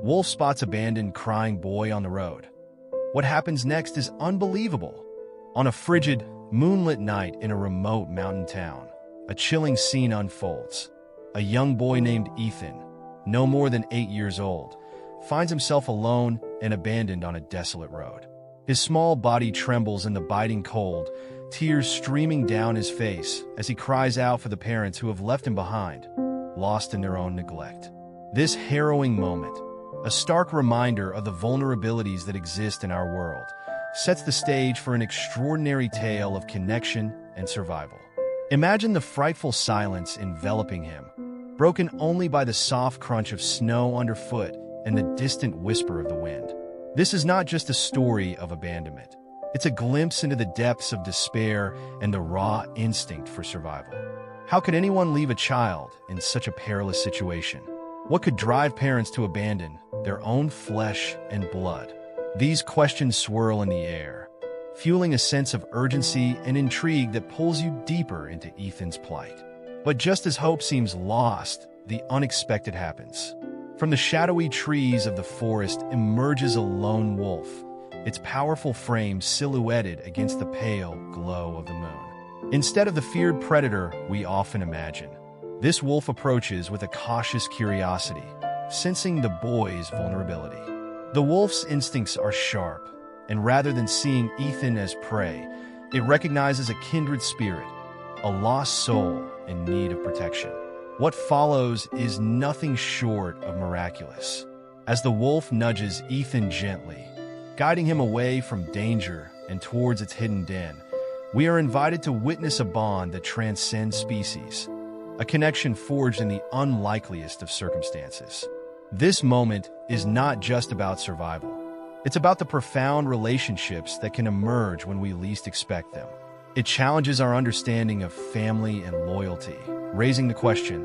Wolf spots abandoned crying boy on the road. What happens next is unbelievable. On a frigid, moonlit night in a remote mountain town, a chilling scene unfolds. A young boy named Ethan, no more than 8 years old, finds himself alone and abandoned on a desolate road. His small body trembles in the biting cold, tears streaming down his face as he cries out for the parents who have left him behind, lost in their own neglect. This harrowing moment, a stark reminder of the vulnerabilities that exist in our world, sets the stage for an extraordinary tale of connection and survival. Imagine the frightful silence enveloping him, broken only by the soft crunch of snow underfoot and the distant whisper of the wind. This is not just a story of abandonment. It's a glimpse into the depths of despair and the raw instinct for survival. How could anyone leave a child in such a perilous situation? What could drive parents to abandon their own flesh and blood? These questions swirl in the air, fueling a sense of urgency and intrigue that pulls you deeper into Ethan's plight. But just as hope seems lost, the unexpected happens. From the shadowy trees of the forest emerges a lone wolf, its powerful frame silhouetted against the pale glow of the moon. Instead of the feared predator we often imagine, this wolf approaches with a cautious curiosity, sensing the boy's vulnerability. The wolf's instincts are sharp, and rather than seeing Ethan as prey, it recognizes a kindred spirit, a lost soul in need of protection. What follows is nothing short of miraculous. As the wolf nudges Ethan gently, guiding him away from danger and towards its hidden den, we are invited to witness a bond that transcends species, a connection forged in the unlikeliest of circumstances. This moment is not just about survival. It's about the profound relationships that can emerge when we least expect them. It challenges our understanding of family and loyalty, raising the question,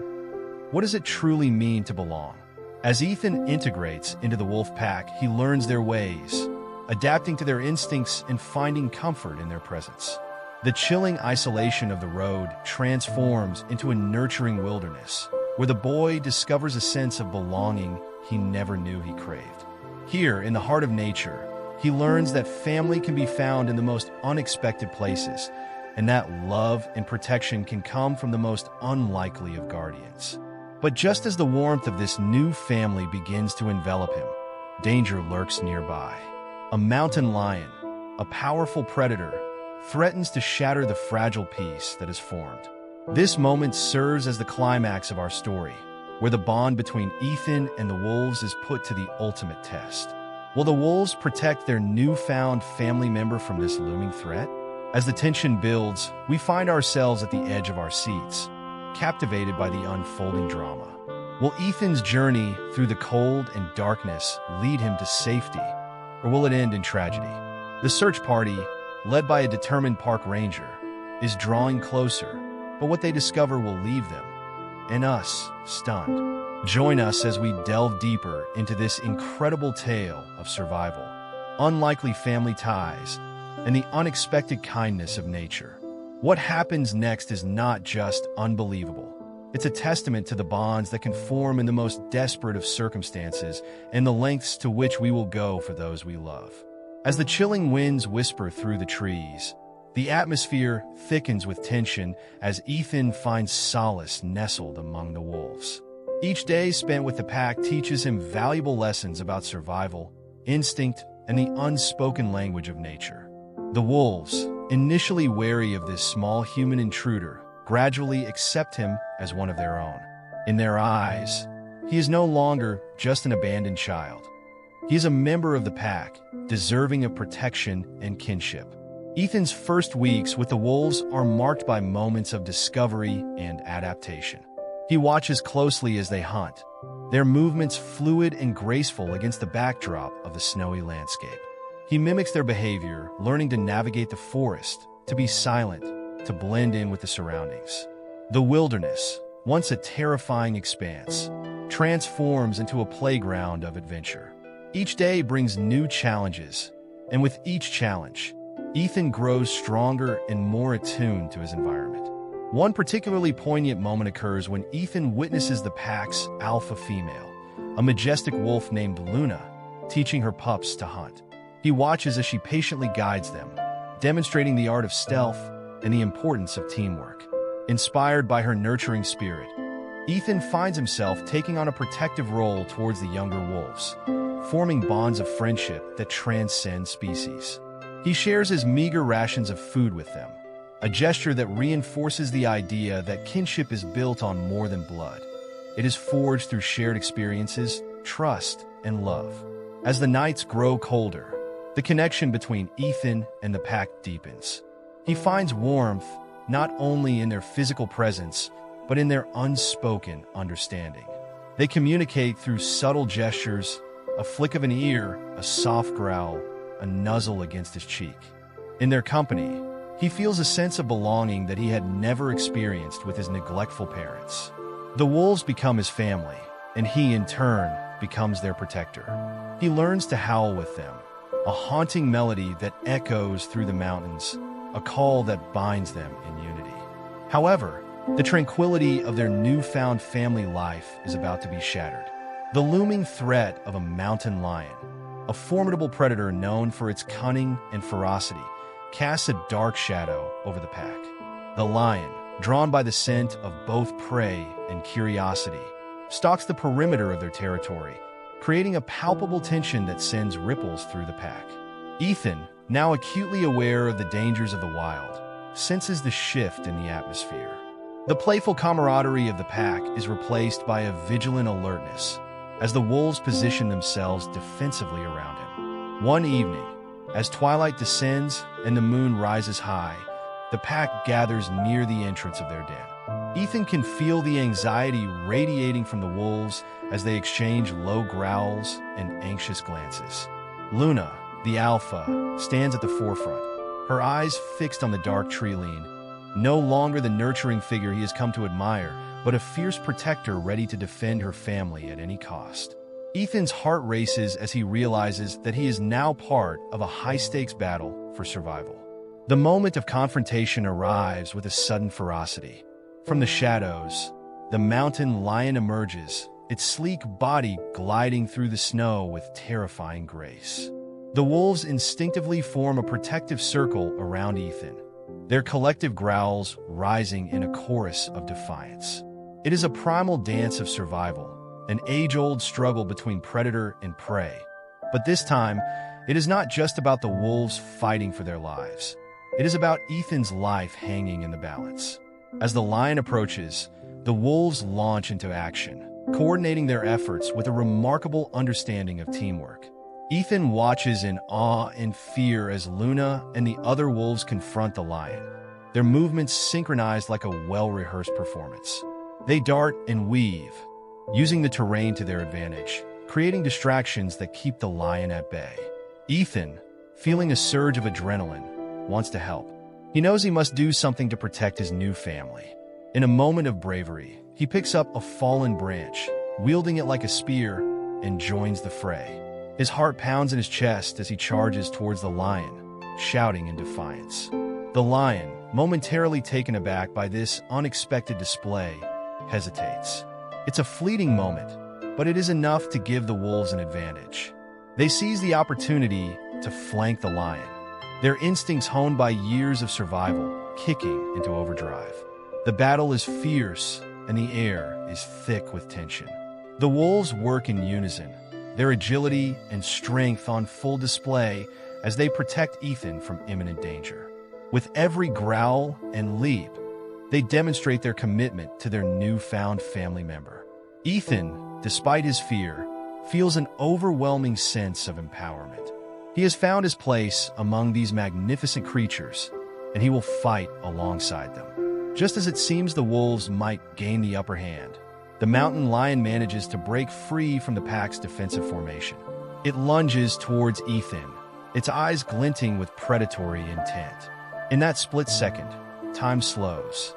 what does it truly mean to belong? As Ethan integrates into the wolf pack, he learns their ways, adapting to their instincts and finding comfort in their presence. The chilling isolation of the road transforms into a nurturing wilderness, where the boy discovers a sense of belonging he never knew he craved. Here, in the heart of nature, he learns that family can be found in the most unexpected places, and that love and protection can come from the most unlikely of guardians. But just as the warmth of this new family begins to envelop him, danger lurks nearby. A mountain lion, a powerful predator, threatens to shatter the fragile peace that has formed. This moment serves as the climax of our story, where the bond between Ethan and the wolves is put to the ultimate test. Will the wolves protect their newfound family member from this looming threat? As the tension builds, we find ourselves at the edge of our seats, captivated by the unfolding drama. Will Ethan's journey through the cold and darkness lead him to safety, or will it end in tragedy? The search party, led by a determined park ranger, is drawing closer, but what they discover will leave them, and us, stunned. Join us as we delve deeper into this incredible tale of survival, unlikely family ties, and the unexpected kindness of nature. What happens next is not just unbelievable. It's a testament to the bonds that can form in the most desperate of circumstances and the lengths to which we will go for those we love. As the chilling winds whisper through the trees, the atmosphere thickens with tension as Ethan finds solace nestled among the wolves. Each day spent with the pack teaches him valuable lessons about survival, instinct, and the unspoken language of nature. The wolves, initially wary of this small human intruder, gradually accept him as one of their own. In their eyes, he is no longer just an abandoned child. He is a member of the pack, deserving of protection and kinship. Ethan's first weeks with the wolves are marked by moments of discovery and adaptation. He watches closely as they hunt, their movements fluid and graceful against the backdrop of the snowy landscape. He mimics their behavior, learning to navigate the forest, to be silent, to blend in with the surroundings. The wilderness, once a terrifying expanse, transforms into a playground of adventure. Each day brings new challenges, and with each challenge, Ethan grows stronger and more attuned to his environment. One particularly poignant moment occurs when Ethan witnesses the pack's alpha female, a majestic wolf named Luna, teaching her pups to hunt. He watches as she patiently guides them, demonstrating the art of stealth and the importance of teamwork. Inspired by her nurturing spirit, Ethan finds himself taking on a protective role towards the younger wolves, forming bonds of friendship that transcend species. He shares his meager rations of food with them, a gesture that reinforces the idea that kinship is built on more than blood. It is forged through shared experiences, trust, and love. As the nights grow colder, the connection between Ethan and the pack deepens. He finds warmth not only in their physical presence, but in their unspoken understanding. They communicate through subtle gestures, a flick of an ear, a soft growl, a nuzzle against his cheek. In their company, he feels a sense of belonging that he had never experienced with his neglectful parents. The wolves become his family, and he, in turn, becomes their protector. He learns to howl with them, a haunting melody that echoes through the mountains, a call that binds them in unity. However, the tranquility of their newfound family life is about to be shattered. The looming threat of a mountain lion, a formidable predator known for its cunning and ferocity, casts a dark shadow over the pack. The lion, drawn by the scent of both prey and curiosity, stalks the perimeter of their territory, creating a palpable tension that sends ripples through the pack. Ethan, now acutely aware of the dangers of the wild, senses the shift in the atmosphere. The playful camaraderie of the pack is replaced by a vigilant alertness as the wolves position themselves defensively around him. One evening, as twilight descends and the moon rises high, the pack gathers near the entrance of their den. Ethan can feel the anxiety radiating from the wolves as they exchange low growls and anxious glances. Luna, the alpha, stands at the forefront, her eyes fixed on the dark tree-line, no longer the nurturing figure he has come to admire, but a fierce protector ready to defend her family at any cost. Ethan's heart races as he realizes that he is now part of a high-stakes battle for survival. The moment of confrontation arrives with a sudden ferocity. From the shadows, the mountain lion emerges, its sleek body gliding through the snow with terrifying grace. The wolves instinctively form a protective circle around Ethan, their collective growls rising in a chorus of defiance. It is a primal dance of survival, an age-old struggle between predator and prey. But this time, it is not just about the wolves fighting for their lives. It is about Ethan's life hanging in the balance. As the lion approaches, the wolves launch into action, coordinating their efforts with a remarkable understanding of teamwork. Ethan watches in awe and fear as Luna and the other wolves confront the lion, their movements synchronized like a well-rehearsed performance. They dart and weave, using the terrain to their advantage, creating distractions that keep the lion at bay. Ethan, feeling a surge of adrenaline, wants to help. He knows he must do something to protect his new family. In a moment of bravery, he picks up a fallen branch, wielding it like a spear, and joins the fray. His heart pounds in his chest as he charges towards the lion, shouting in defiance. The lion, momentarily taken aback by this unexpected display, hesitates. It's a fleeting moment, but it is enough to give the wolves an advantage. They seize the opportunity to flank the lion, their instincts honed by years of survival, kicking into overdrive. The battle is fierce, and the air is thick with tension. The wolves work in unison, their agility and strength on full display as they protect Ethan from imminent danger. With every growl and leap, they demonstrate their commitment to their newfound family member. Ethan, despite his fear, feels an overwhelming sense of empowerment. He has found his place among these magnificent creatures, and he will fight alongside them. Just as it seems the wolves might gain the upper hand, the mountain lion manages to break free from the pack's defensive formation. It lunges towards Ethan, its eyes glinting with predatory intent. In that split second, time slows.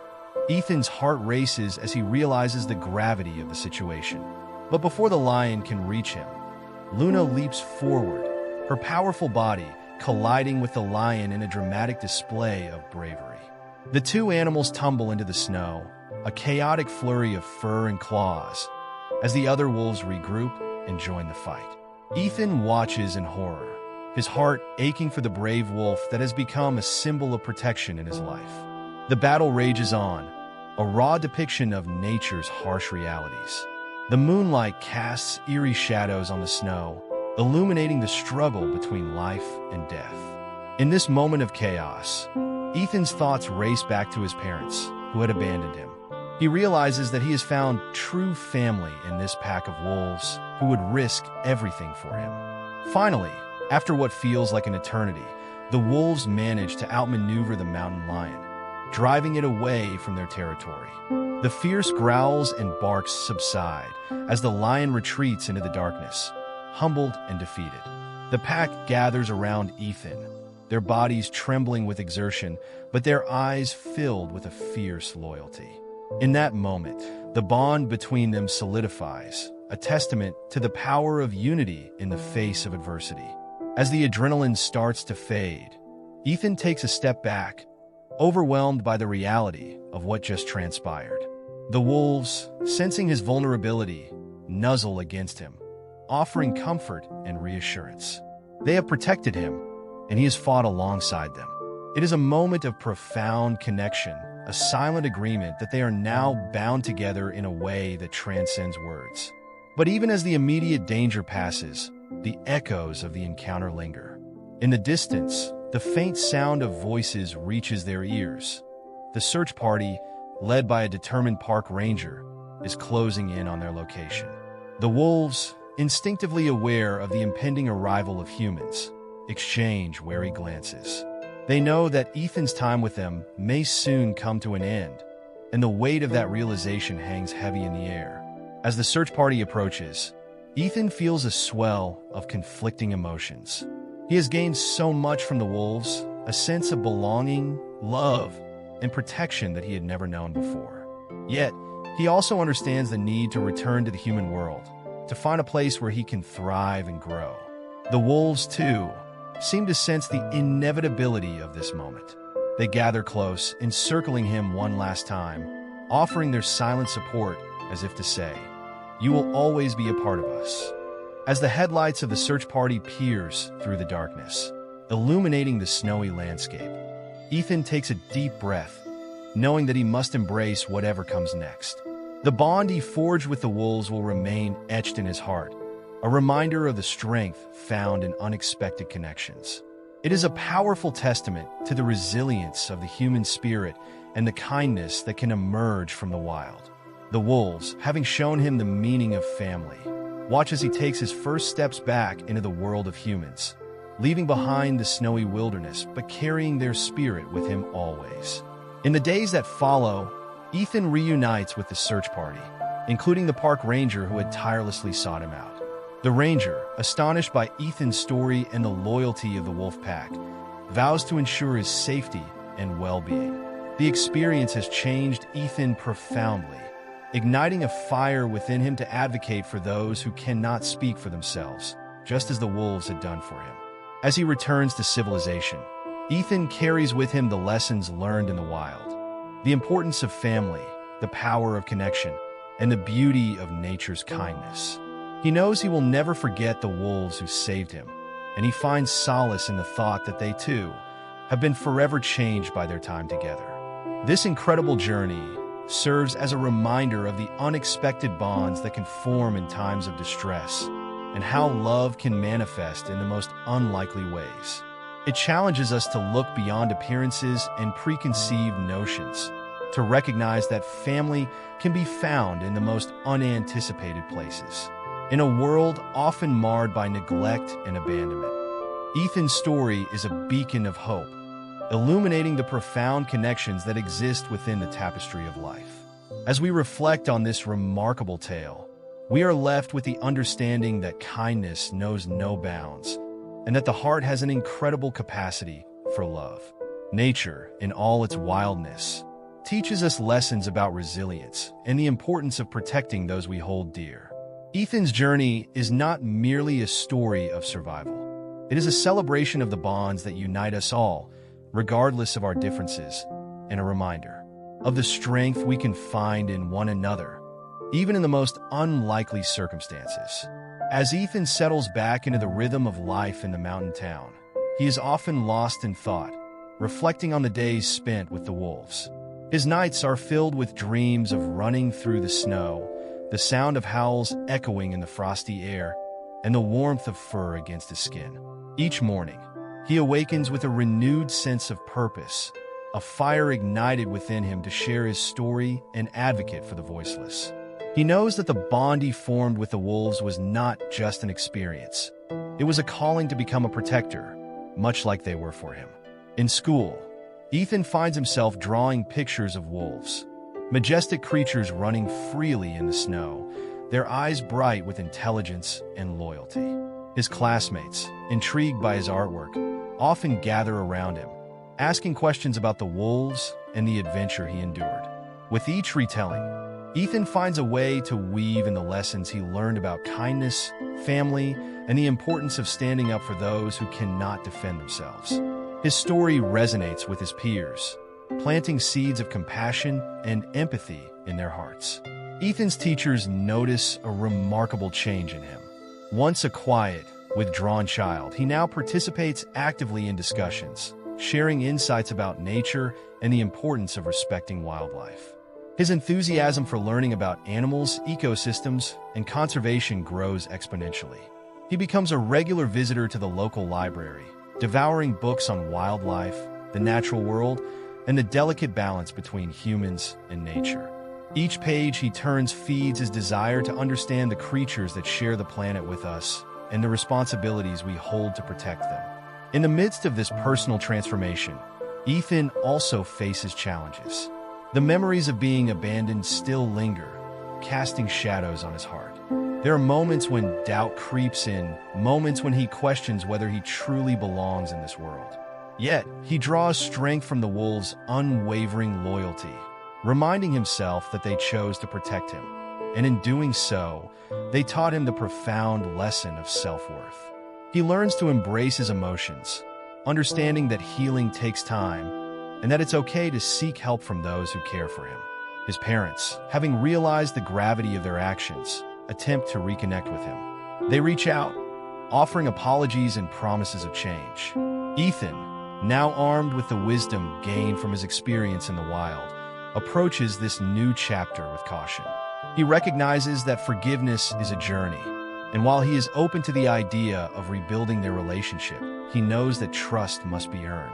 Ethan's heart races as he realizes the gravity of the situation. But before the lion can reach him, Luna leaps forward, her powerful body colliding with the lion in a dramatic display of bravery. The two animals tumble into the snow, a chaotic flurry of fur and claws. As the other wolves regroup, and join the fight. Ethan watches in horror, his heart aching for the brave wolf that has become a symbol of protection in his life. The battle rages on, a raw depiction of nature's harsh realities. The moonlight casts eerie shadows on the snow, illuminating the struggle between life and death. In this moment of chaos, Ethan's thoughts race back to his parents, who had abandoned him. He realizes that he has found true family in this pack of wolves who would risk everything for him. Finally, after what feels like an eternity, the wolves manage to outmaneuver the mountain lion, driving it away from their territory. The fierce growls and barks subside as the lion retreats into the darkness, humbled and defeated. The pack gathers around Ethan, their bodies trembling with exertion, but their eyes filled with a fierce loyalty. In that moment, the bond between them solidifies, a testament to the power of unity in the face of adversity. As the adrenaline starts to fade, Ethan takes a step back, overwhelmed by the reality of what just transpired. The wolves, sensing his vulnerability, nuzzle against him, offering comfort and reassurance. They have protected him, and he has fought alongside them. It is a moment of profound connection, a silent agreement that they are now bound together in a way that transcends words. But even as the immediate danger passes, the echoes of the encounter linger. In the distance, the faint sound of voices reaches their ears. The search party, led by a determined park ranger, is closing in on their location. The wolves, instinctively aware of the impending arrival of humans, exchange wary glances. They know that Ethan's time with them may soon come to an end, and the weight of that realization hangs heavy in the air. As the search party approaches, Ethan feels a swell of conflicting emotions. He has gained so much from the wolves, a sense of belonging, love, and protection that he had never known before. Yet, he also understands the need to return to the human world, to find a place where he can thrive and grow. The wolves, too, seem to sense the inevitability of this moment. They gather close, encircling him one last time, offering their silent support as if to say, "You will always be a part of us." As the headlights of the search party pierce through the darkness, illuminating the snowy landscape, Ethan takes a deep breath, knowing that he must embrace whatever comes next. The bond he forged with the wolves will remain etched in his heart, a reminder of the strength found in unexpected connections. It is a powerful testament to the resilience of the human spirit and the kindness that can emerge from the wild. The wolves, having shown him the meaning of family, watch as he takes his first steps back into the world of humans, leaving behind the snowy wilderness but carrying their spirit with him always. In the days that follow, Ethan reunites with the search party, including the park ranger who had tirelessly sought him out. The ranger, astonished by Ethan's story and the loyalty of the wolf pack, vows to ensure his safety and well-being. The experience has changed Ethan profoundly, igniting a fire within him to advocate for those who cannot speak for themselves, just as the wolves had done for him. As he returns to civilization, Ethan carries with him the lessons learned in the wild, the importance of family, the power of connection, and the beauty of nature's kindness. He knows he will never forget the wolves who saved him, and he finds solace in the thought that they, too, have been forever changed by their time together. This incredible journey serves as a reminder of the unexpected bonds that can form in times of distress, and how love can manifest in the most unlikely ways. It challenges us to look beyond appearances and preconceived notions, to recognize that family can be found in the most unanticipated places. In a world often marred by neglect and abandonment, Ethan's story is a beacon of hope, illuminating the profound connections that exist within the tapestry of life. As we reflect on this remarkable tale, we are left with the understanding that kindness knows no bounds, and that the heart has an incredible capacity for love. Nature, in all its wildness, teaches us lessons about resilience and the importance of protecting those we hold dear. Ethan's journey is not merely a story of survival. It is a celebration of the bonds that unite us all, regardless of our differences, and a reminder of the strength we can find in one another, even in the most unlikely circumstances. As Ethan settles back into the rhythm of life in the mountain town, he is often lost in thought, reflecting on the days spent with the wolves. His nights are filled with dreams of running through the snow, the sound of howls echoing in the frosty air, and the warmth of fur against his skin. Each morning, he awakens with a renewed sense of purpose, a fire ignited within him to share his story and advocate for the voiceless. He knows that the bond he formed with the wolves was not just an experience. It was a calling to become a protector, much like they were for him. In school, Ethan finds himself drawing pictures of wolves, majestic creatures running freely in the snow, their eyes bright with intelligence and loyalty. His classmates, intrigued by his artwork, often gather around him, asking questions about the wolves and the adventure he endured. With each retelling, Ethan finds a way to weave in the lessons he learned about kindness, family, and the importance of standing up for those who cannot defend themselves. His story resonates with his peers, planting seeds of compassion and empathy in their hearts. Ethan's teachers notice a remarkable change in him. Once a quiet, withdrawn child, he now participates actively in discussions, sharing insights about nature and the importance of respecting wildlife. His enthusiasm for learning about animals, ecosystems, and conservation grows exponentially. He becomes a regular visitor to the local library, devouring books on wildlife, the natural world, and the delicate balance between humans and nature. Each page he turns feeds his desire to understand the creatures that share the planet with us and the responsibilities we hold to protect them. In the midst of this personal transformation, Ethan also faces challenges. The memories of being abandoned still linger, casting shadows on his heart. There are moments when doubt creeps in, moments when he questions whether he truly belongs in this world. Yet, he draws strength from the wolves' unwavering loyalty, reminding himself that they chose to protect him. And in doing so, they taught him the profound lesson of self-worth. He learns to embrace his emotions, understanding that healing takes time, and that it's okay to seek help from those who care for him. His parents, having realized the gravity of their actions, attempt to reconnect with him. They reach out, offering apologies and promises of change. Ethan, now armed with the wisdom gained from his experience in the wild, approaches this new chapter with caution. He recognizes that forgiveness is a journey, and while he is open to the idea of rebuilding their relationship, he knows that trust must be earned.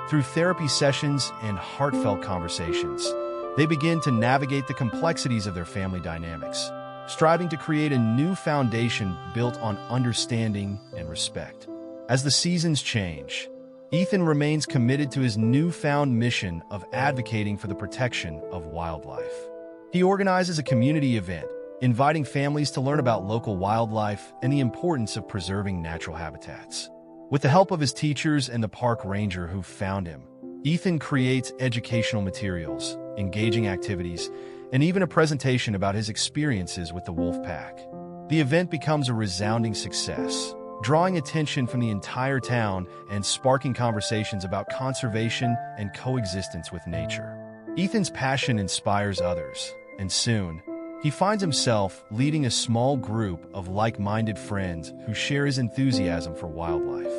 Through therapy sessions and heartfelt conversations, they begin to navigate the complexities of their family dynamics, striving to create a new foundation built on understanding and respect. As the seasons change, Ethan remains committed to his newfound mission of advocating for the protection of wildlife. He organizes a community event, inviting families to learn about local wildlife and the importance of preserving natural habitats. With the help of his teachers and the park ranger who found him, Ethan creates educational materials, engaging activities, and even a presentation about his experiences with the wolf pack. The event becomes a resounding success, drawing attention from the entire town and sparking conversations about conservation and coexistence with nature. Ethan's passion inspires others, and soon, he finds himself leading a small group of like-minded friends who share his enthusiasm for wildlife.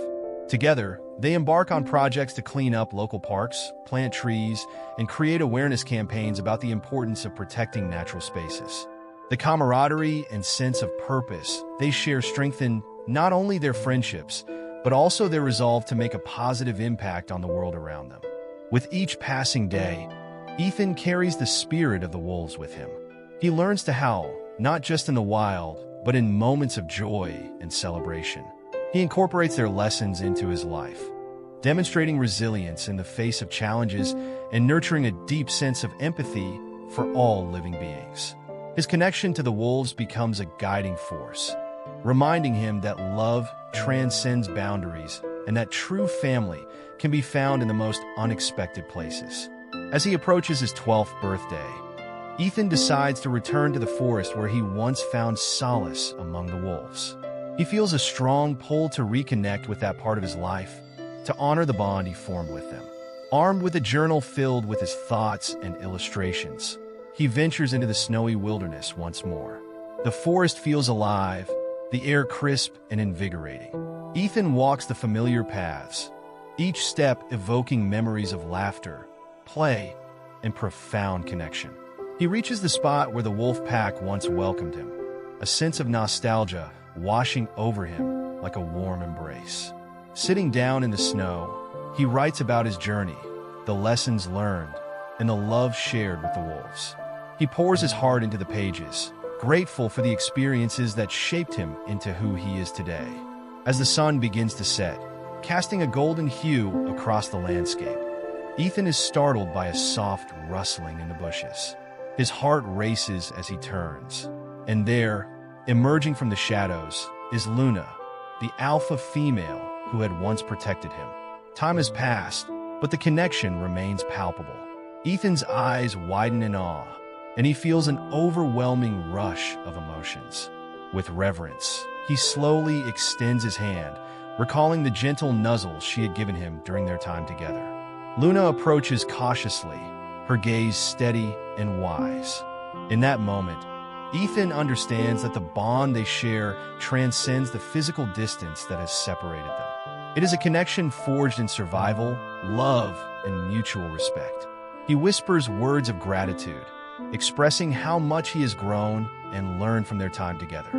Together, they embark on projects to clean up local parks, plant trees, and create awareness campaigns about the importance of protecting natural spaces. The camaraderie and sense of purpose they share strengthen not only their friendships, but also their resolve to make a positive impact on the world around them. With each passing day, Ethan carries the spirit of the wolves with him. He learns to howl, not just in the wild, but in moments of joy and celebration. He incorporates their lessons into his life, demonstrating resilience in the face of challenges and nurturing a deep sense of empathy for all living beings. His connection to the wolves becomes a guiding force, reminding him that love transcends boundaries and that true family can be found in the most unexpected places. As he approaches his 12th birthday, Ethan decides to return to the forest where he once found solace among the wolves. He feels a strong pull to reconnect with that part of his life, to honor the bond he formed with them. Armed with a journal filled with his thoughts and illustrations, he ventures into the snowy wilderness once more. The forest feels alive, the air crisp and invigorating. Ethan walks the familiar paths, each step evoking memories of laughter, play, and profound connection. He reaches the spot where the wolf pack once welcomed him, a sense of nostalgia washing over him like a warm embrace. Sitting down in the snow, he writes about his journey, the lessons learned, and the love shared with the wolves. He pours his heart into the pages, grateful for the experiences that shaped him into who he is today. As the sun begins to set, casting a golden hue across the landscape, Ethan is startled by a soft rustling in the bushes. His heart races as he turns, and there, emerging from the shadows, is Luna, the alpha female who had once protected him. Time has passed, but the connection remains palpable. Ethan's eyes widen in awe, and he feels an overwhelming rush of emotions. With reverence, he slowly extends his hand, recalling the gentle nuzzle she had given him during their time together. Luna approaches cautiously, her gaze steady and wise. In that moment, Ethan understands that the bond they share transcends the physical distance that has separated them. It is a connection forged in survival, love, and mutual respect. He whispers words of gratitude, expressing how much he has grown and learned from their time together.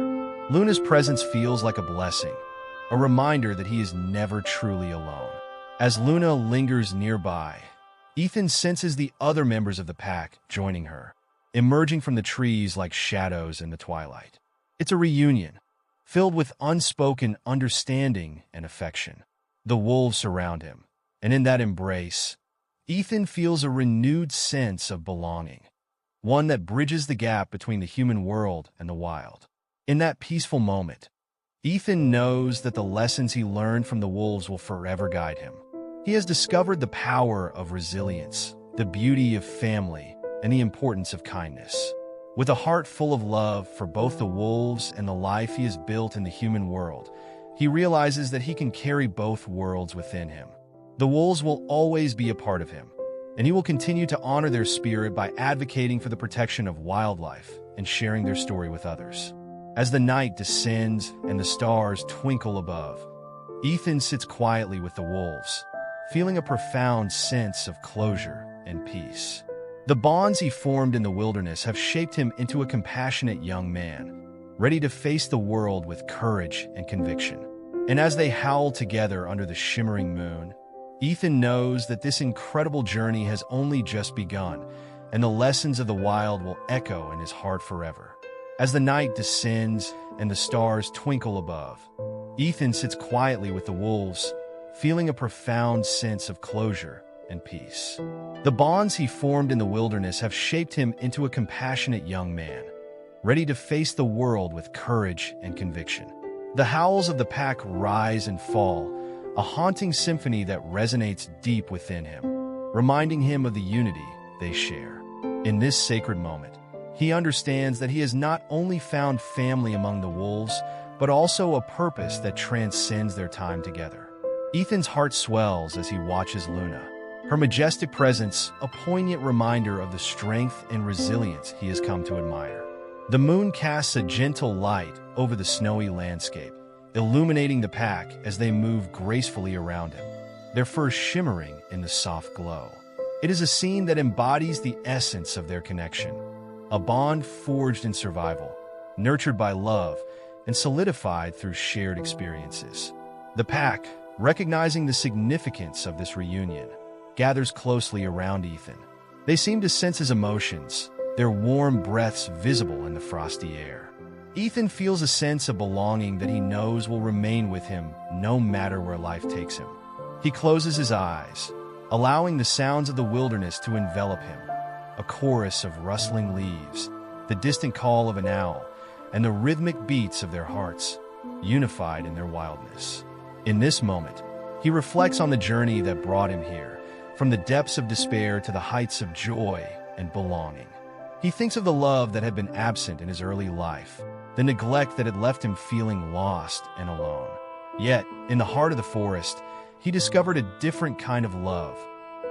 Luna's presence feels like a blessing, a reminder that he is never truly alone. As Luna lingers nearby, Ethan senses the other members of the pack joining her, emerging from the trees like shadows in the twilight. It's a reunion, filled with unspoken understanding and affection. The wolves surround him, and in that embrace, Ethan feels a renewed sense of belonging, one that bridges the gap between the human world and the wild. In that peaceful moment, Ethan knows that the lessons he learned from the wolves will forever guide him. He has discovered the power of resilience, the beauty of family, and the importance of kindness. With a heart full of love for both the wolves and the life he has built in the human world, he realizes that he can carry both worlds within him. The wolves will always be a part of him, and he will continue to honor their spirit by advocating for the protection of wildlife and sharing their story with others. As the night descends and the stars twinkle above, Ethan sits quietly with the wolves, feeling a profound sense of closure and peace. The bonds he formed in the wilderness have shaped him into a compassionate young man, ready to face the world with courage and conviction. And as they howl together under the shimmering moon, Ethan knows that this incredible journey has only just begun, and the lessons of the wild will echo in his heart forever. As the night descends and the stars twinkle above, Ethan sits quietly with the wolves, feeling a profound sense of closure and peace. The bonds he formed in the wilderness have shaped him into a compassionate young man, ready to face the world with courage and conviction. The howls of the pack rise and fall, a haunting symphony that resonates deep within him, reminding him of the unity they share. In this sacred moment, he understands that he has not only found family among the wolves, but also a purpose that transcends their time together. Ethan's heart swells as he watches Luna, her majestic presence a poignant reminder of the strength and resilience he has come to admire. The moon casts a gentle light over the snowy landscape, illuminating the pack as they move gracefully around him, their fur shimmering in the soft glow. It is a scene that embodies the essence of their connection, a bond forged in survival, nurtured by love, and solidified through shared experiences. The pack, recognizing the significance of this reunion, gathers closely around Ethan. They seem to sense his emotions, their warm breaths visible in the frosty air. Ethan feels a sense of belonging that he knows will remain with him no matter where life takes him. He closes his eyes, allowing the sounds of the wilderness to envelop him, a chorus of rustling leaves, the distant call of an owl, and the rhythmic beats of their hearts, unified in their wildness. In this moment, he reflects on the journey that brought him here, from the depths of despair to the heights of joy and belonging. He thinks of the love that had been absent in his early life, the neglect that had left him feeling lost and alone. Yet, in the heart of the forest, he discovered a different kind of love,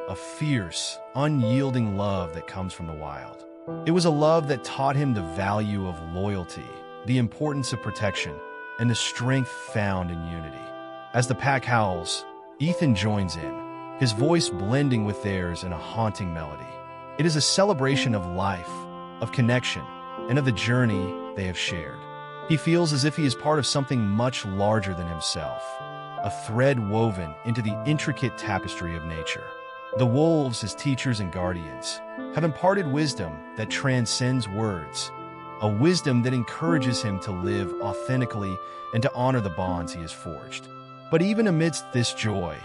a fierce, unyielding love that comes from the wild. It was a love that taught him the value of loyalty, the importance of protection, and the strength found in unity. As the pack howls, Ethan joins in, his voice blending with theirs in a haunting melody. It is a celebration of life, of connection, and of the journey they have shared. He feels as if he is part of something much larger than himself, a thread woven into the intricate tapestry of nature. The wolves, as teachers and guardians, have imparted wisdom that transcends words, a wisdom that encourages him to live authentically and to honor the bonds he has forged. But even amidst this joy,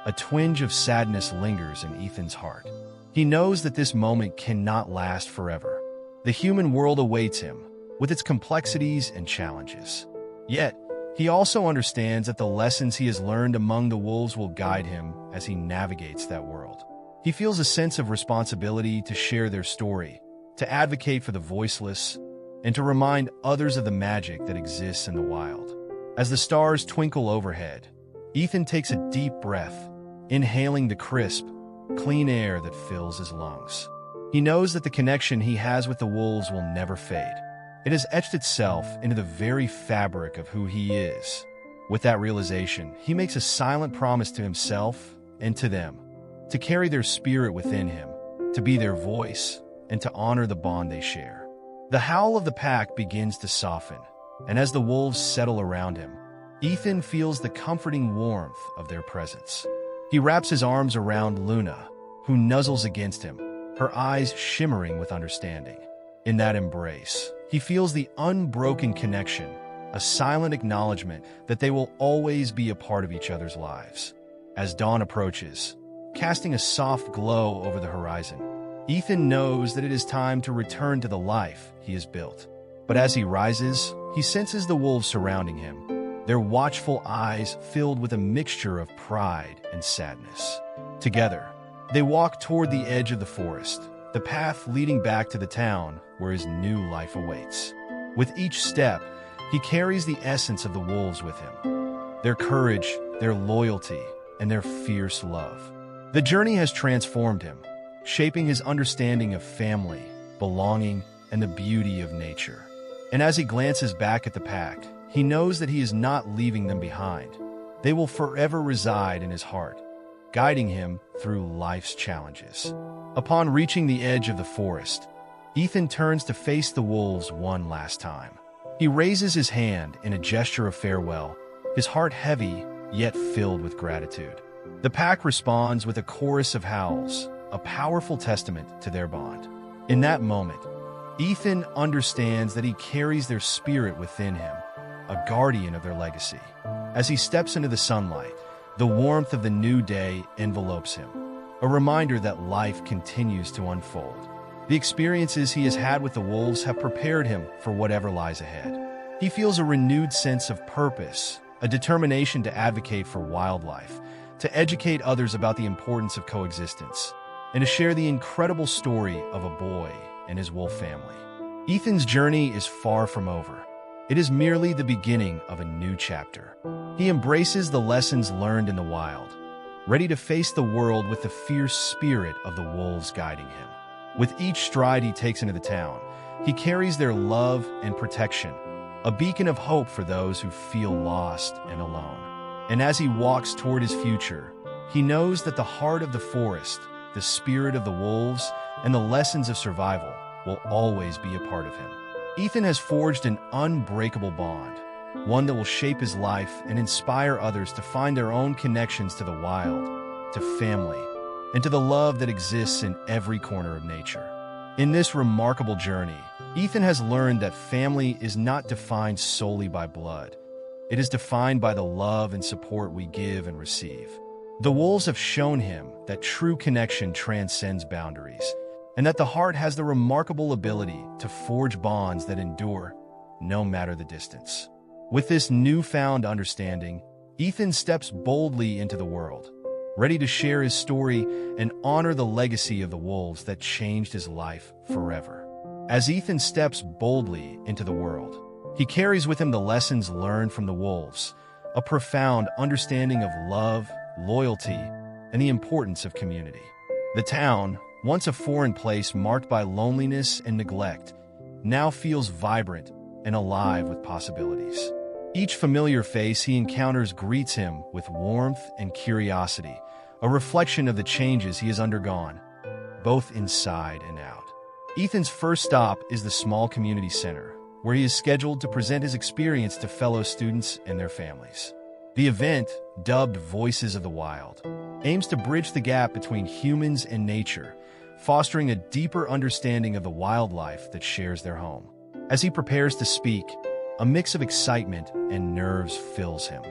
a twinge of sadness lingers in Ethan's heart. He knows that this moment cannot last forever. The human world awaits him, with its complexities and challenges. Yet, he also understands that the lessons he has learned among the wolves will guide him as he navigates that world. He feels a sense of responsibility to share their story, to advocate for the voiceless, and to remind others of the magic that exists in the wild. As the stars twinkle overhead, Ethan takes a deep breath, inhaling the crisp, clean air that fills his lungs. He knows that the connection he has with the wolves will never fade. It has etched itself into the very fabric of who he is. With that realization, he makes a silent promise to himself and to them, to carry their spirit within him, to be their voice, and to honor the bond they share. The howl of the pack begins to soften, and as the wolves settle around him, Ethan feels the comforting warmth of their presence. He wraps his arms around Luna, who nuzzles against him, her eyes shimmering with understanding. In that embrace, he feels the unbroken connection, a silent acknowledgement that they will always be a part of each other's lives. As dawn approaches, casting a soft glow over the horizon, Ethan knows that it is time to return to the life he has built. But as he rises, he senses the wolves surrounding him, their watchful eyes filled with a mixture of pride and sadness. Together, they walk toward the edge of the forest, the path leading back to the town where his new life awaits. With each step, he carries the essence of the wolves with him, their courage, their loyalty, and their fierce love. The journey has transformed him, shaping his understanding of family, belonging, and the beauty of nature. And as he glances back at the pack, he knows that he is not leaving them behind. They will forever reside in his heart, guiding him through life's challenges. Upon reaching the edge of the forest, Ethan turns to face the wolves one last time. He raises his hand in a gesture of farewell, his heart heavy yet filled with gratitude. The pack responds with a chorus of howls, a powerful testament to their bond. In that moment, Ethan understands that he carries their spirit within him, a guardian of their legacy. As he steps into the sunlight, the warmth of the new day envelopes him, a reminder that life continues to unfold. The experiences he has had with the wolves have prepared him for whatever lies ahead. He feels a renewed sense of purpose, a determination to advocate for wildlife, to educate others about the importance of coexistence, and to share the incredible story of a boy and his wolf family. Ethan's journey is far from over. It is merely the beginning of a new chapter. He embraces the lessons learned in the wild, ready to face the world with the fierce spirit of the wolves guiding him. With each stride he takes into the town, he carries their love and protection, a beacon of hope for those who feel lost and alone. And as he walks toward his future, he knows that the heart of the forest, the spirit of the wolves, and the lessons of survival will always be a part of him. Ethan has forged an unbreakable bond, one that will shape his life and inspire others to find their own connections to the wild, to family, and to the love that exists in every corner of nature. In this remarkable journey, Ethan has learned that family is not defined solely by blood. It is defined by the love and support we give and receive. The wolves have shown him that true connection transcends boundaries, and that the heart has the remarkable ability to forge bonds that endure, no matter the distance. With this newfound understanding, Ethan steps boldly into the world, ready to share his story and honor the legacy of the wolves that changed his life forever. As Ethan steps boldly into the world, he carries with him the lessons learned from the wolves, a profound understanding of love, loyalty, and the importance of community. The town, once a foreign place marked by loneliness and neglect, now feels vibrant and alive with possibilities. Each familiar face he encounters greets him with warmth and curiosity, a reflection of the changes he has undergone, both inside and out. Ethan's first stop is the small community center, where he is scheduled to present his experience to fellow students and their families. The event, dubbed Voices of the Wild, aims to bridge the gap between humans and nature, fostering a deeper understanding of the wildlife that shares their home. As he prepares to speak, a mix of excitement and nerves fills him.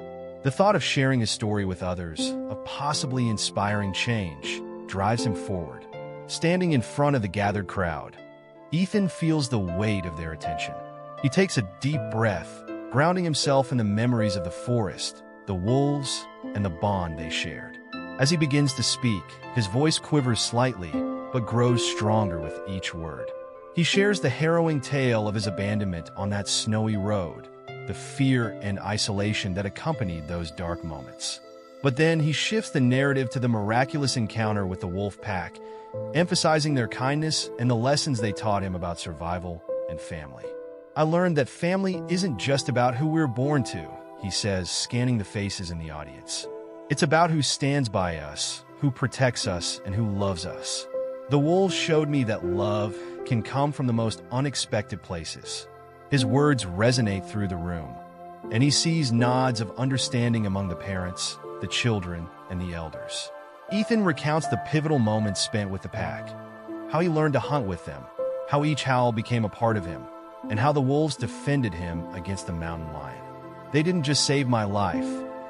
The thought of sharing his story with others, of possibly inspiring change, drives him forward. Standing in front of the gathered crowd, Ethan feels the weight of their attention. He takes a deep breath, grounding himself in the memories of the forest, the wolves, and the bond they shared. As he begins to speak, his voice quivers slightly, but grows stronger with each word. He shares the harrowing tale of his abandonment on that snowy road, the fear and isolation that accompanied those dark moments. But then he shifts the narrative to the miraculous encounter with the wolf pack, emphasizing their kindness and the lessons they taught him about survival and family. "I learned that family isn't just about who we're born to," he says, scanning the faces in the audience. "It's about who stands by us, who protects us, and who loves us. The wolves showed me that love can come from the most unexpected places." His words resonate through the room, and he sees nods of understanding among the parents, the children, and the elders. Ethan recounts the pivotal moments spent with the pack, how he learned to hunt with them, how each howl became a part of him, and how the wolves defended him against the mountain lion. "They didn't just save my life,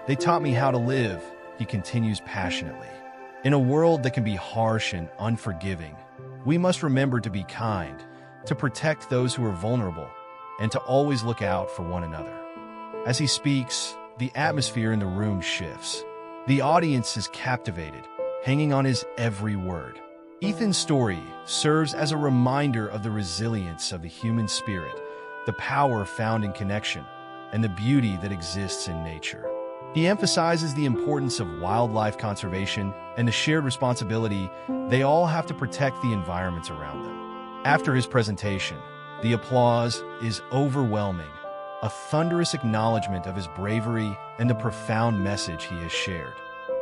they taught me how to live," he continues passionately. "In a world that can be harsh and unforgiving, we must remember to be kind, to protect those who are vulnerable, and to always look out for one another." As he speaks, the atmosphere in the room shifts. The audience is captivated, hanging on his every word. Ethan's story serves as a reminder of the resilience of the human spirit, the power found in connection, and the beauty that exists in nature. He emphasizes the importance of wildlife conservation and the shared responsibility they all have to protect the environments around them. After his presentation, the applause is overwhelming, a thunderous acknowledgement of his bravery and the profound message he has shared.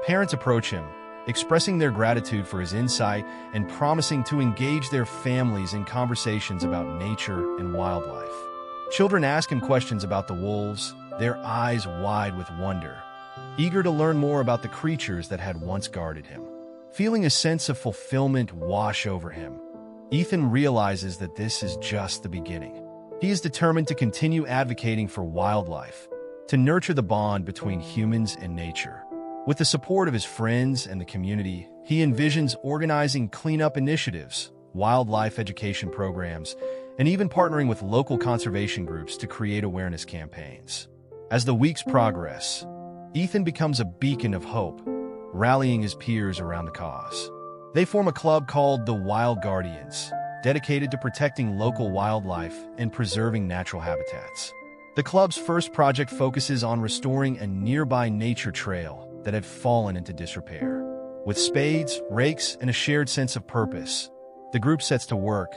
Parents approach him, expressing their gratitude for his insight and promising to engage their families in conversations about nature and wildlife. Children ask him questions about the wolves, their eyes wide with wonder, eager to learn more about the creatures that had once guarded him. Feeling a sense of fulfillment wash over him, Ethan realizes that this is just the beginning. He is determined to continue advocating for wildlife, to nurture the bond between humans and nature. With the support of his friends and the community, he envisions organizing cleanup initiatives, wildlife education programs, and even partnering with local conservation groups to create awareness campaigns. As the weeks progress, Ethan becomes a beacon of hope, rallying his peers around the cause. They form a club called the Wild Guardians, dedicated to protecting local wildlife and preserving natural habitats. The club's first project focuses on restoring a nearby nature trail that had fallen into disrepair. With spades, rakes, and a shared sense of purpose, the group sets to work,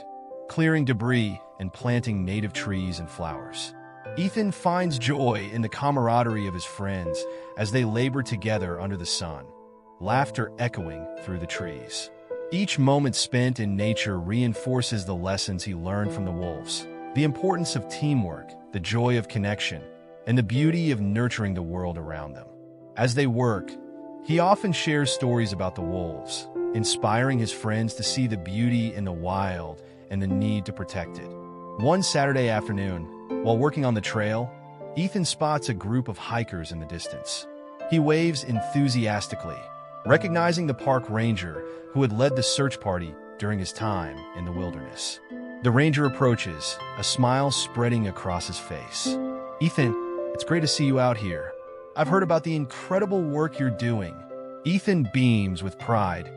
clearing debris and planting native trees and flowers. Ethan finds joy in the camaraderie of his friends as they labor together under the sun, laughter echoing through the trees. Each moment spent in nature reinforces the lessons he learned from the wolves, the importance of teamwork, the joy of connection, and the beauty of nurturing the world around them. As they work, he often shares stories about the wolves, inspiring his friends to see the beauty in the wild and the need to protect it. One Saturday afternoon, while working on the trail, Ethan spots a group of hikers in the distance. He waves enthusiastically, recognizing the park ranger who had led the search party during his time in the wilderness. The ranger approaches, a smile spreading across his face. "Ethan, it's great to see you out here. I've heard about the incredible work you're doing." Ethan beams with pride,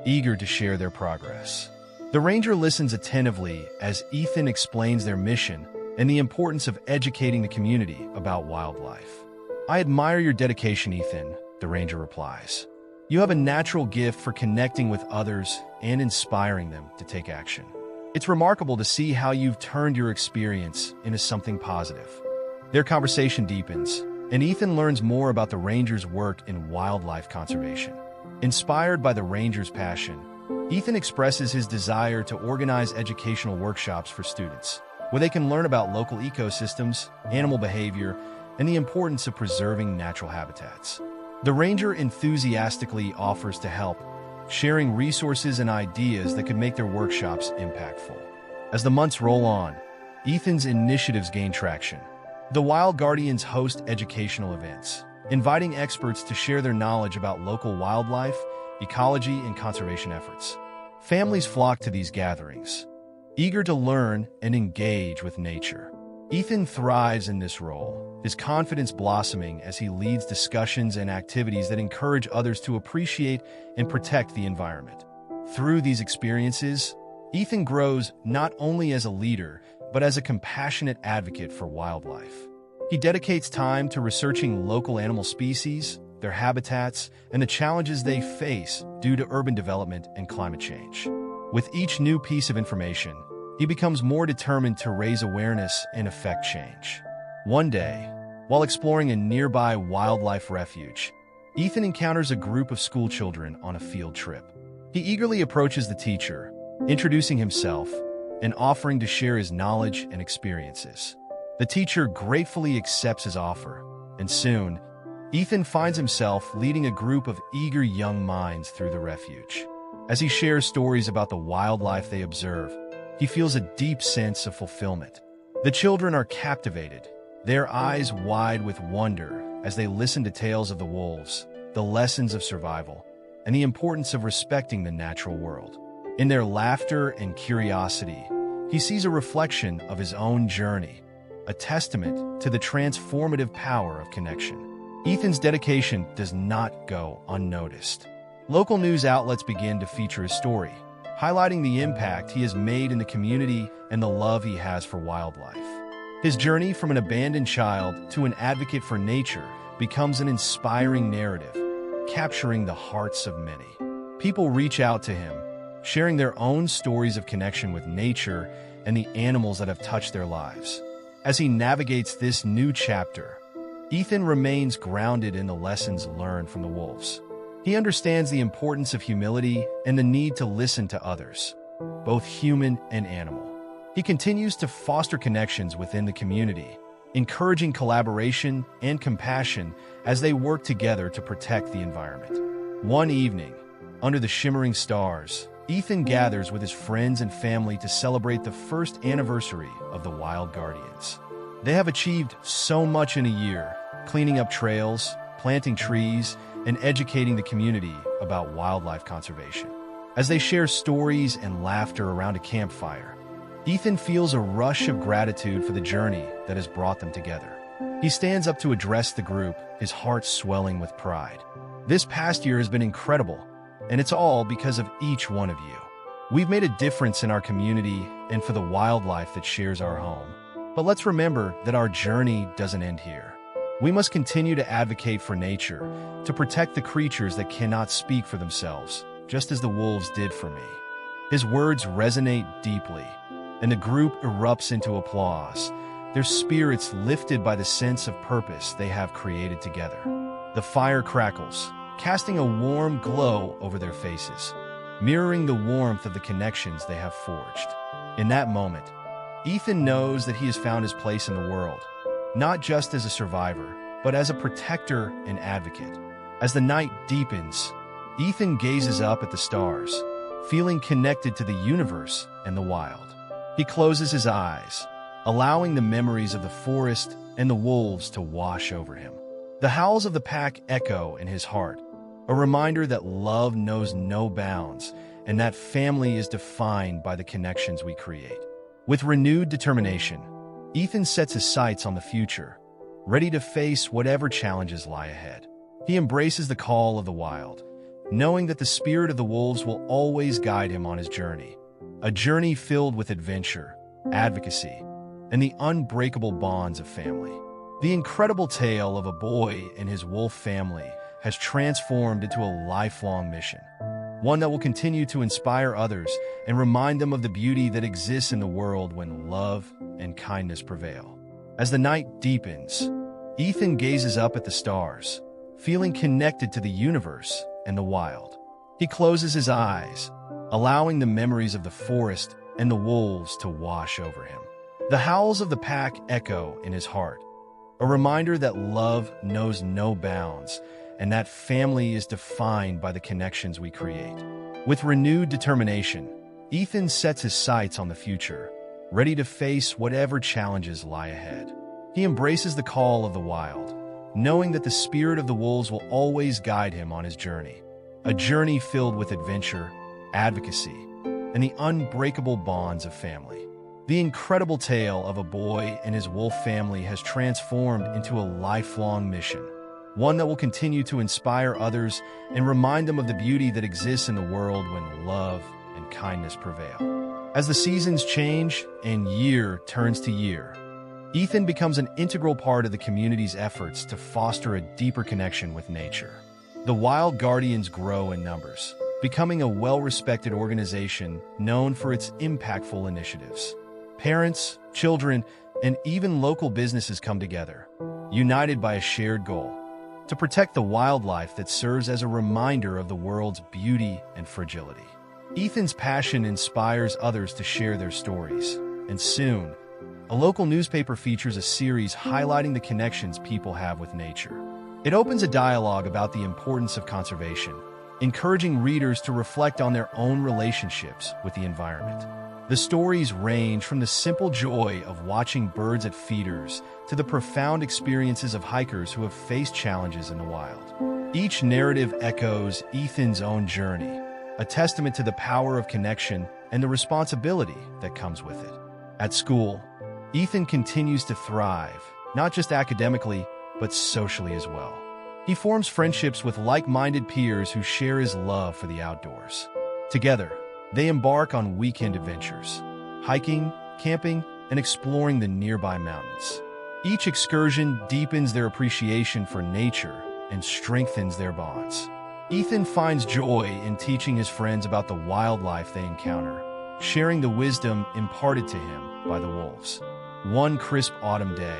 eager to share their progress. The ranger listens attentively as Ethan explains their mission and the importance of educating the community about wildlife. "I admire your dedication, Ethan," the ranger replies. "You have a natural gift for connecting with others and inspiring them to take action. It's remarkable to see how you've turned your experience into something positive." Their conversation deepens, and Ethan learns more about the ranger's work in wildlife conservation. Inspired by the ranger's passion, Ethan expresses his desire to organize educational workshops for students, where they can learn about local ecosystems, animal behavior, and the importance of preserving natural habitats. The ranger enthusiastically offers to help, sharing resources and ideas that could make their workshops impactful. As the months roll on, Ethan's initiatives gain traction. The Wild Guardians host educational events, inviting experts to share their knowledge about local wildlife, ecology, and conservation efforts. Families flock to these gatherings, eager to learn and engage with nature. Ethan thrives in this role, his confidence blossoming as he leads discussions and activities that encourage others to appreciate and protect the environment. Through these experiences, Ethan grows not only as a leader, but as a compassionate advocate for wildlife. He dedicates time to researching local animal species, their habitats, and the challenges they face due to urban development and climate change. With each new piece of information, he becomes more determined to raise awareness and affect change. One day, while exploring a nearby wildlife refuge, Ethan encounters a group of school children on a field trip. He eagerly approaches the teacher, introducing himself and offering to share his knowledge and experiences. The teacher gratefully accepts his offer, and soon, Ethan finds himself leading a group of eager young minds through the refuge. As he shares stories about the wildlife they observe, he feels a deep sense of fulfillment. The children are captivated, their eyes wide with wonder as they listen to tales of the wolves, the lessons of survival, and the importance of respecting the natural world. In their laughter and curiosity, he sees a reflection of his own journey, a testament to the transformative power of connection. Ethan's dedication does not go unnoticed. Local news outlets begin to feature his story, highlighting the impact he has made in the community and the love he has for wildlife. His journey from an abandoned child to an advocate for nature becomes an inspiring narrative, capturing the hearts of many. People reach out to him, sharing their own stories of connection with nature and the animals that have touched their lives. As he navigates this new chapter, Ethan remains grounded in the lessons learned from the wolves. He understands the importance of humility and the need to listen to others, both human and animal. He continues to foster connections within the community, encouraging collaboration and compassion as they work together to protect the environment. One evening, under the shimmering stars, Ethan gathers with his friends and family to celebrate the first anniversary of the Wild Guardians. They have achieved so much in a year, cleaning up trails, planting trees, and educating the community about wildlife conservation. As they share stories and laughter around a campfire, Ethan feels a rush of gratitude for the journey that has brought them together. He stands up to address the group, his heart swelling with pride. This past year has been incredible, and it's all because of each one of you. We've made a difference in our community and for the wildlife that shares our home. But let's remember that our journey doesn't end here. We must continue to advocate for nature, to protect the creatures that cannot speak for themselves, just as the wolves did for me. His words resonate deeply, and the group erupts into applause, their spirits lifted by the sense of purpose they have created together. The fire crackles, casting a warm glow over their faces, mirroring the warmth of the connections they have forged. In that moment, Ethan knows that he has found his place in the world, not just as a survivor, but as a protector and advocate. As the night deepens, Ethan gazes up at the stars, feeling connected to the universe and the wild. He closes his eyes, allowing the memories of the forest and the wolves to wash over him. The howls of the pack echo in his heart, a reminder that love knows no bounds and that family is defined by the connections we create. With renewed determination, Ethan sets his sights on the future, ready to face whatever challenges lie ahead. He embraces the call of the wild, knowing that the spirit of the wolves will always guide him on his journey, a journey filled with adventure, advocacy, and the unbreakable bonds of family. The incredible tale of a boy and his wolf family has transformed into a lifelong mission, one that will continue to inspire others and remind them of the beauty that exists in the world when love and kindness prevail. As the night deepens, Ethan gazes up at the stars, feeling connected to the universe and the wild. He closes his eyes, allowing the memories of the forest and the wolves to wash over him. The howls of the pack echo in his heart, a reminder that love knows no bounds and that family is defined by the connections we create. With renewed determination, Ethan sets his sights on the future, ready to face whatever challenges lie ahead. He embraces the call of the wild, knowing that the spirit of the wolves will always guide him on his journey. A journey filled with adventure, advocacy, and the unbreakable bonds of family. The incredible tale of a boy and his wolf family has transformed into a lifelong mission, one that will continue to inspire others and remind them of the beauty that exists in the world when love and kindness prevail. As the seasons change and year turns to year, Ethan becomes an integral part of the community's efforts to foster a deeper connection with nature. The Wild Guardians grow in numbers, becoming a well-respected organization known for its impactful initiatives. Parents, children, and even local businesses come together, united by a shared goal: to protect the wildlife that serves as a reminder of the world's beauty and fragility. Ethan's passion inspires others to share their stories, and soon, a local newspaper features a series highlighting the connections people have with nature. It opens a dialogue about the importance of conservation, encouraging readers to reflect on their own relationships with the environment. The stories range from the simple joy of watching birds at feeders to the profound experiences of hikers who have faced challenges in the wild. Each narrative echoes Ethan's own journey, a testament to the power of connection and the responsibility that comes with it. At school, Ethan continues to thrive, not just academically, but socially as well. He forms friendships with like-minded peers who share his love for the outdoors. Together, they embark on weekend adventures, hiking, camping, and exploring the nearby mountains. Each excursion deepens their appreciation for nature and strengthens their bonds. Ethan finds joy in teaching his friends about the wildlife they encounter, sharing the wisdom imparted to him by the wolves. One crisp autumn day,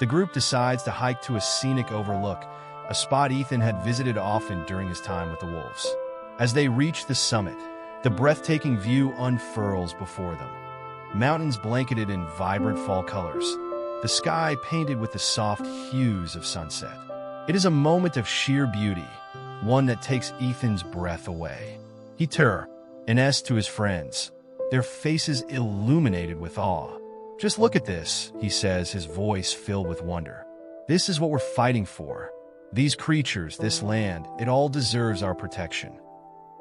the group decides to hike to a scenic overlook, a spot Ethan had visited often during his time with the wolves. As they reach the summit, the breathtaking view unfurls before them. Mountains blanketed in vibrant fall colors, the sky painted with the soft hues of sunset. It is a moment of sheer beauty, one that takes Ethan's breath away. He turns to his friends, their faces illuminated with awe. "Just look at this," he says, his voice filled with wonder. "This is what we're fighting for. These creatures, this land, it all deserves our protection."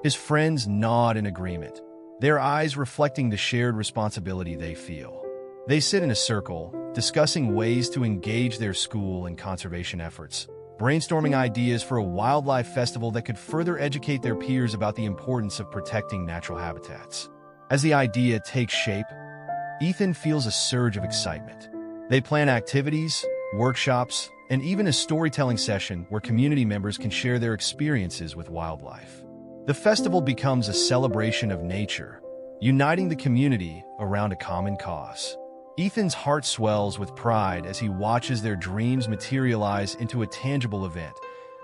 His friends nod in agreement, their eyes reflecting the shared responsibility they feel. They sit in a circle, discussing ways to engage their school and conservation efforts, brainstorming ideas for a wildlife festival that could further educate their peers about the importance of protecting natural habitats. As the idea takes shape, Ethan feels a surge of excitement. They plan activities, workshops, and even a storytelling session where community members can share their experiences with wildlife. The festival becomes a celebration of nature, uniting the community around a common cause. Ethan's heart swells with pride as he watches their dreams materialize into a tangible event,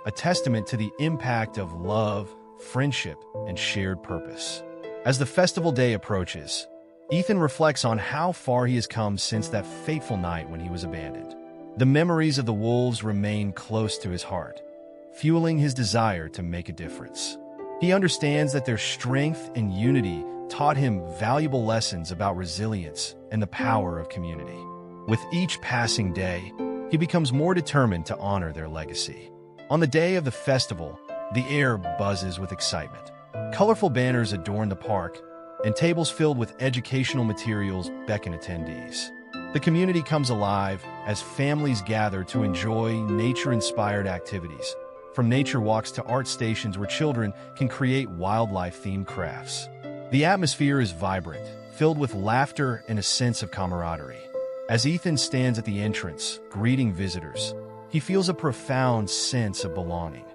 a testament to the impact of love, friendship, and shared purpose. As the festival day approaches, Ethan reflects on how far he has come since that fateful night when he was abandoned. The memories of the wolves remain close to his heart, fueling his desire to make a difference. He understands that their strength and unity taught him valuable lessons about resilience and the power of community. With each passing day, he becomes more determined to honor their legacy. On the day of the festival, the air buzzes with excitement. Colorful banners adorn the park, and tables filled with educational materials beckon attendees. The community comes alive as families gather to enjoy nature-inspired activities, from nature walks to art stations where children can create wildlife-themed crafts. The atmosphere is vibrant, filled with laughter and a sense of camaraderie. As Ethan stands at the entrance, greeting visitors, he feels a profound sense of belonging.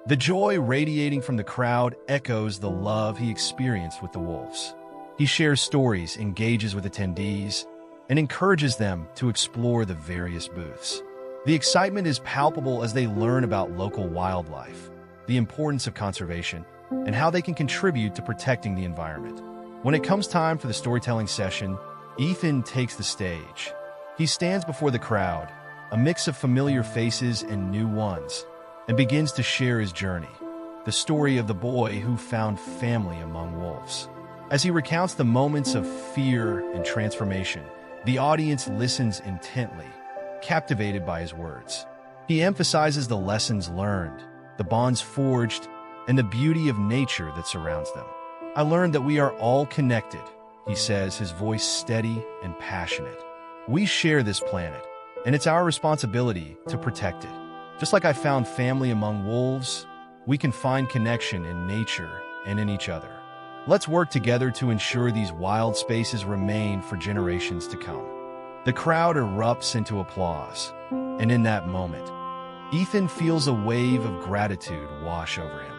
The joy radiating from the crowd echoes the love he experienced with the wolves. He shares stories, engages with attendees, and encourages them to explore the various booths. The excitement is palpable as they learn about local wildlife, the importance of conservation, and how they can contribute to protecting the environment. When it comes time for the storytelling session, Ethan takes the stage. He stands before the crowd, a mix of familiar faces and new ones, and begins to share his journey, the story of the boy who found family among wolves. As he recounts the moments of fear and transformation, the audience listens intently, captivated by his words. He emphasizes the lessons learned, the bonds forged, and the beauty of nature that surrounds them. "I learned that we are all connected," he says, his voice steady and passionate. "We share this planet, and it's our responsibility to protect it. Just like I found family among wolves, we can find connection in nature and in each other. Let's work together to ensure these wild spaces remain for generations to come." The crowd erupts into applause, and in that moment, Ethan feels a wave of gratitude wash over him.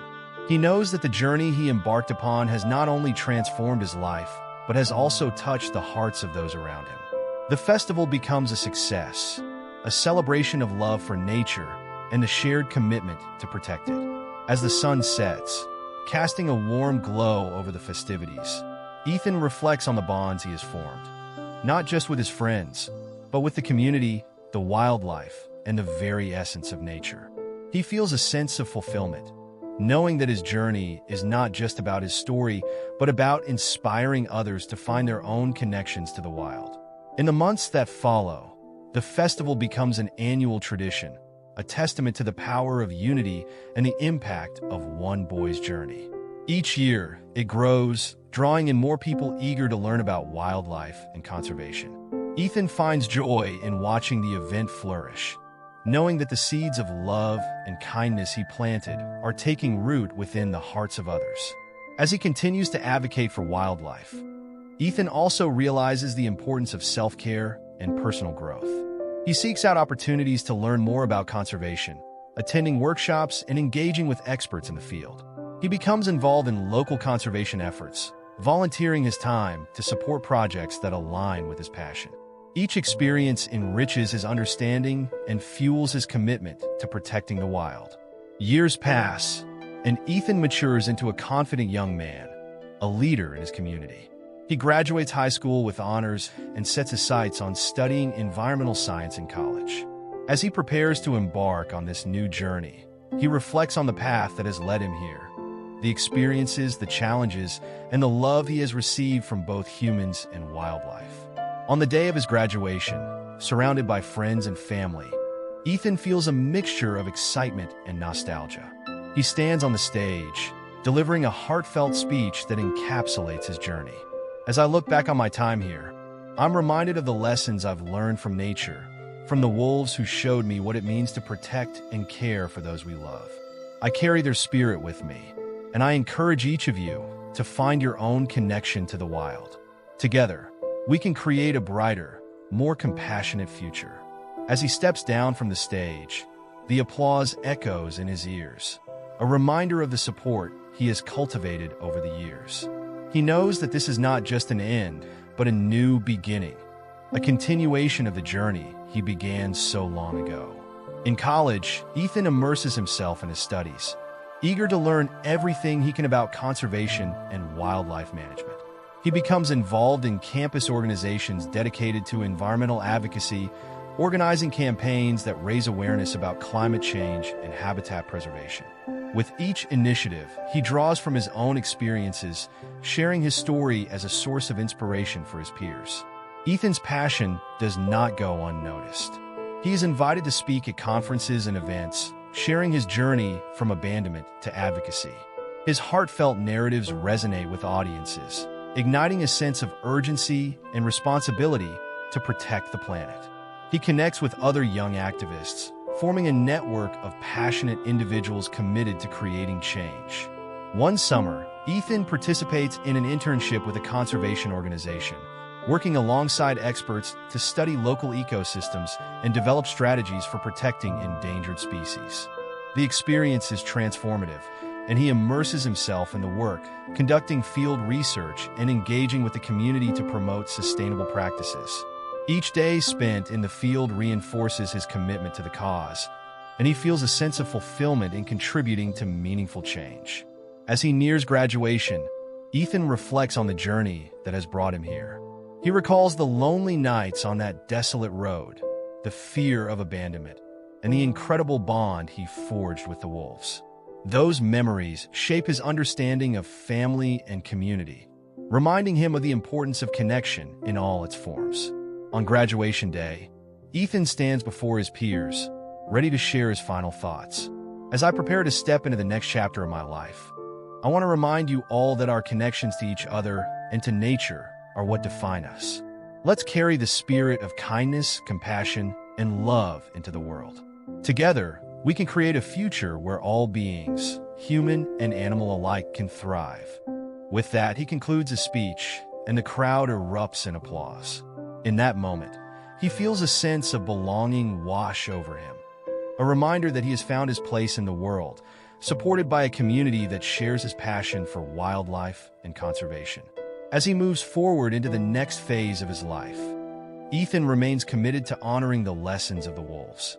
He knows that the journey he embarked upon has not only transformed his life, but has also touched the hearts of those around him. The festival becomes a success, a celebration of love for nature and the shared commitment to protect it. As the sun sets, casting a warm glow over the festivities, Ethan reflects on the bonds he has formed, not just with his friends, but with the community, the wildlife, and the very essence of nature. He feels a sense of fulfillment, knowing that his journey is not just about his story, but about inspiring others to find their own connections to the wild. In the months that follow, the festival becomes an annual tradition, a testament to the power of unity and the impact of one boy's journey. Each year, it grows, drawing in more people eager to learn about wildlife and conservation. Ethan finds joy in watching the event flourish, knowing that the seeds of love and kindness he planted are taking root within the hearts of others. As he continues to advocate for wildlife, Ethan also realizes the importance of self-care and personal growth. He seeks out opportunities to learn more about conservation, attending workshops and engaging with experts in the field. He becomes involved in local conservation efforts, volunteering his time to support projects that align with his passion. Each experience enriches his understanding and fuels his commitment to protecting the wild. Years pass, and Ethan matures into a confident young man, a leader in his community. He graduates high school with honors and sets his sights on studying environmental science in college. As he prepares to embark on this new journey, he reflects on the path that has led him here, the experiences, the challenges, and the love he has received from both humans and wildlife. On the day of his graduation, surrounded by friends and family, Ethan feels a mixture of excitement and nostalgia. He stands on the stage, delivering a heartfelt speech that encapsulates his journey. As I look back on my time here, I'm reminded of the lessons I've learned from nature, from the wolves who showed me what it means to protect and care for those we love. I carry their spirit with me, and I encourage each of you to find your own connection to the wild. Together, we can create a brighter, more compassionate future. As he steps down from the stage, the applause echoes in his ears, a reminder of the support he has cultivated over the years. He knows that this is not just an end, but a new beginning, a continuation of the journey he began so long ago. In college, Ethan immerses himself in his studies, eager to learn everything he can about conservation and wildlife management. He becomes involved in campus organizations dedicated to environmental advocacy, organizing campaigns that raise awareness about climate change and habitat preservation. With each initiative, he draws from his own experiences, sharing his story as a source of inspiration for his peers. Ethan's passion does not go unnoticed. He is invited to speak at conferences and events, sharing his journey from abandonment to advocacy. His heartfelt narratives resonate with audiences, igniting a sense of urgency and responsibility to protect the planet. He connects with other young activists, forming a network of passionate individuals committed to creating change. One summer, Ethan participates in an internship with a conservation organization, working alongside experts to study local ecosystems and develop strategies for protecting endangered species. The experience is transformative, and he immerses himself in the work, conducting field research and engaging with the community to promote sustainable practices. Each day spent in the field reinforces his commitment to the cause, and he feels a sense of fulfillment in contributing to meaningful change. As he nears graduation, Ethan reflects on the journey that has brought him here. He recalls the lonely nights on that desolate road, the fear of abandonment, and the incredible bond he forged with the wolves. Those memories shape his understanding of family and community, reminding him of the importance of connection in all its forms. On graduation day, Ethan stands before his peers, ready to share his final thoughts. As I prepare to step into the next chapter of my life, I want to remind you all that our connections to each other and to nature are what define us. Let's carry the spirit of kindness, compassion, and love into the world. Together, we can create a future where all beings, human and animal alike, can thrive. With that, he concludes his speech, and the crowd erupts in applause. In that moment, he feels a sense of belonging wash over him, a reminder that he has found his place in the world, supported by a community that shares his passion for wildlife and conservation. As he moves forward into the next phase of his life, Ethan remains committed to honoring the lessons of the wolves.